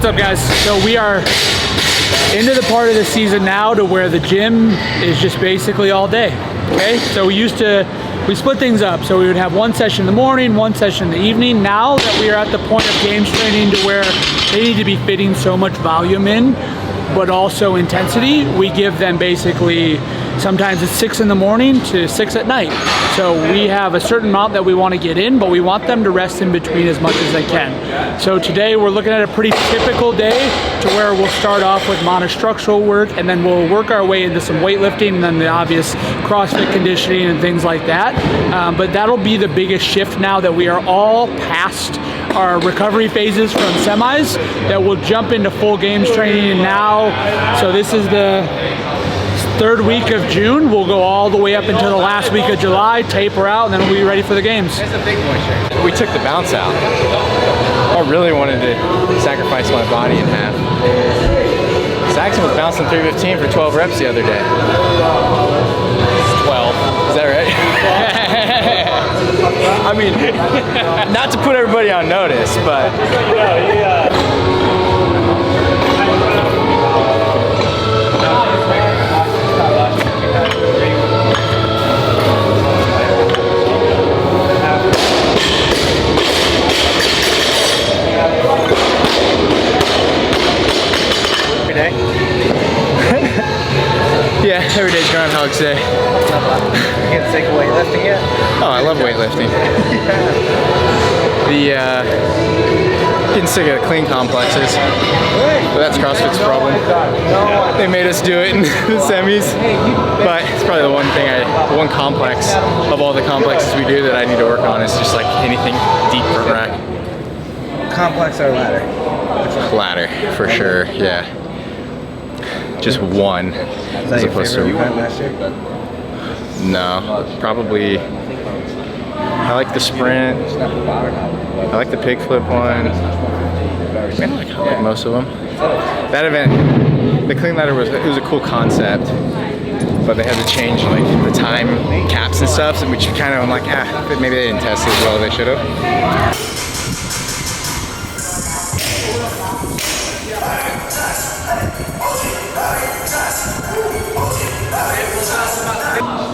What's up, guys? So we are into the part of the season now to where the gym is just basically all day. Okay, so we split things up. So we would have one session in the morning, one session in the evening. Now that we are at the point of games training to where they need to be fitting so much volume in, but also intensity, we give them basically, sometimes it's 6 in the morning to 6 at night. So we have a certain amount that we want to get in, but we want them to rest in between as much as they can. So today we're looking at a pretty typical day to where we'll start off with monostructural work, and then we'll work our way into some weightlifting and then the obvious CrossFit conditioning and things like that. But that'll be the biggest shift now that we are all past our recovery phases from semis, that we'll jump into full games training now. So this is the third week of June. We'll go all the way up until the last week of July, taper out, and then we'll be ready for the games. We took the bounce out. I really wanted to sacrifice my body in half. Saxon was bouncing 315 for 12 reps the other day. 12, is that right? I mean, not to put everybody on notice, but every day. Yeah, every day's Groundhog's Day. You can't take weightlifting yet? Oh, I love weightlifting. Getting sick of the clean complexes. But that's CrossFit's problem. They made us do it in the semis. But it's probably the one complex of all the complexes we do that I need to work on is just like anything deep for rack. Complex or ladder? Ladder, for sure, yeah. Just one. Is that your favorite event last year? No, probably. I like the sprint. I like the pig flip one. I like most of them. That event, the clean ladder was a cool concept, but they had to change like the time caps and stuff, which kind of I'm like, maybe they didn't test it as well as they should have.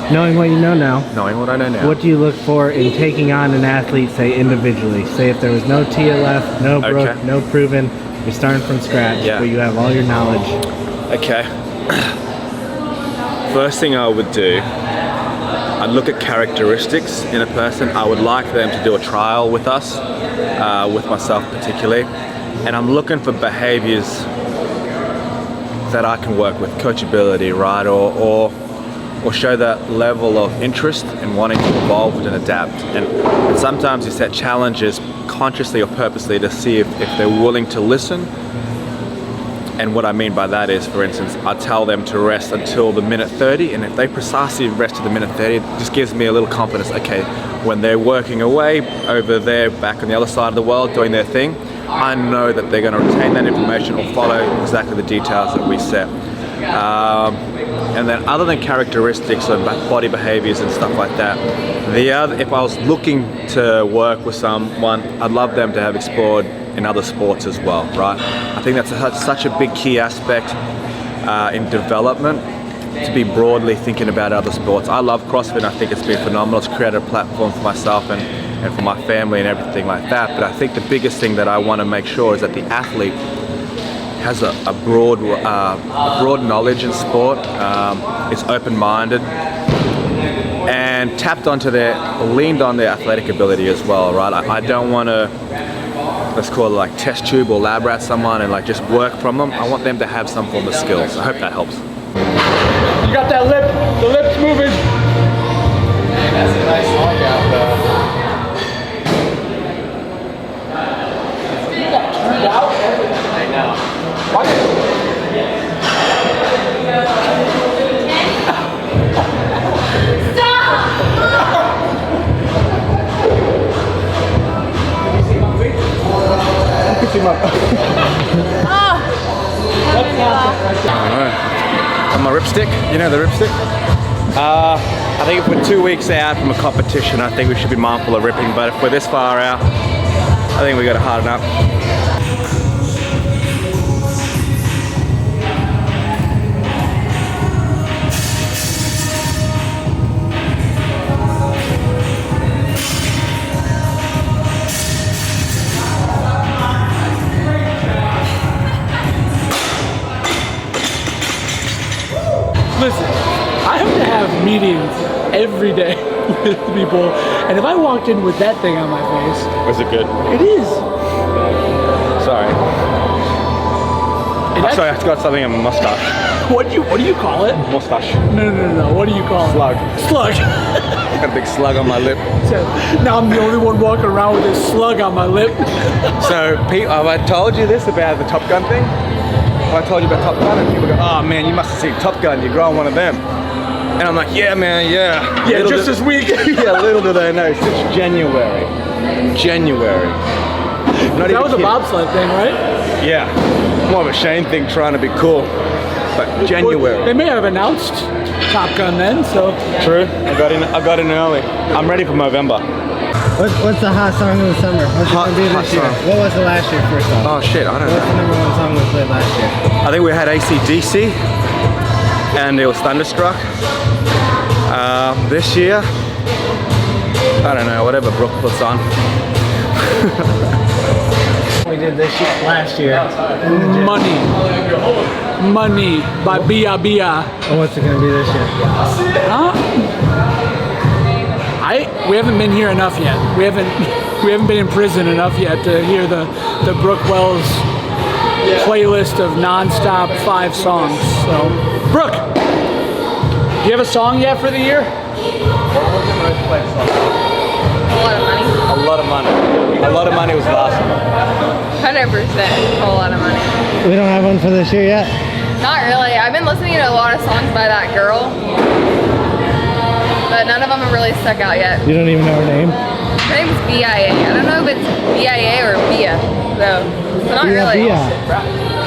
Knowing what you know now, Knowing what I know now. what do you look for in taking on an athlete, say individually? Say if there was no TIA left, no Brooke, Okay. no proven, you're starting from scratch, Yeah. but you have all your knowledge. Okay. First thing I would do, I'd look at characteristics in a person. I would like for them to do a trial with us, with myself particularly, and I'm looking for behaviors that I can work with, coachability, right, or show that level of interest in wanting to evolve and adapt. And sometimes you set challenges consciously or purposely to see if they're willing to listen. And what I mean by that is, for instance, I tell them to rest until the minute 30, and if they precisely rest to the minute 30, it just gives me a little confidence. Okay, when they're working away over there, back on the other side of the world, doing their thing, I know that they're going to retain that information or follow exactly the details that we set. And then other than characteristics of body behaviors and stuff like that, if I was looking to work with someone, I'd love them to have explored in other sports as well, right? I think that's such a big key aspect in development, to be broadly thinking about other sports. I love CrossFit, and I think it's been phenomenal. It's created a platform for myself and for my family and everything like that. But I think the biggest thing that I want to make sure is that the athlete has a broad knowledge in sport, is open-minded, and leaned on their athletic ability as well, right? I don't want to, let's call it like test tube or lab rat someone and like just work from them. I want them to have some form of skills. I hope that helps. You got that lip, the lips moving. That's a nice lockout though. Turned out? I know. What? On my ripstick, you know the ripstick? I think if we're 2 weeks out from a competition, I think we should be mindful of ripping, but if we're this far out, I think we got to harden up. every day with people. And if I walked in with that thing on my face, Was it good? it is. Sorry. It Sorry, I got something in my mustache. what do you call it? Mustache. No. What do you call Slug. it? Slug. Got a big slug on my lip. So, now I'm the only one walking around with this slug on my lip. So, Pete, have I told you this about the Top Gun thing? Have I told you about Top Gun? And people go, oh man, you must have seen Top Gun, you're growing one of them. And I'm like, yeah man, yeah. Yeah, just this week. Yeah, little do they know, since January. Not That was a kidding. bobsled thing, right? Yeah, more of a Shane thing trying to be cool. But January. They may have announced Top Gun then, so. True, I got in early. I'm ready for November. What's the hot song of the summer? What's it Hot- gonna be hot this year? song. What was the last year first off? Oh shit, I don't What's know. the number 1 song we played last year? I think we had AC/DC and it was Thunderstruck. This year, I don't know, whatever Brooke puts on. We did this year, last year. Money by Bia Bia. And what's it gonna be this year? Huh? We haven't been here enough yet. We haven't been in prison enough yet to hear the Brooke Wells playlist of non-stop 5 songs. So, Brooke, do you have a song yet for the year? A lot of money. A lot of money. A lot of money was last one. 100%. A lot of money. We don't have one for this year yet? Not really. I've been listening to a lot of songs by that girl, but none of them have really stuck out yet. You don't even know her name? Her name's BIA. I don't know if it's BIA or BIA, so not really. Bia.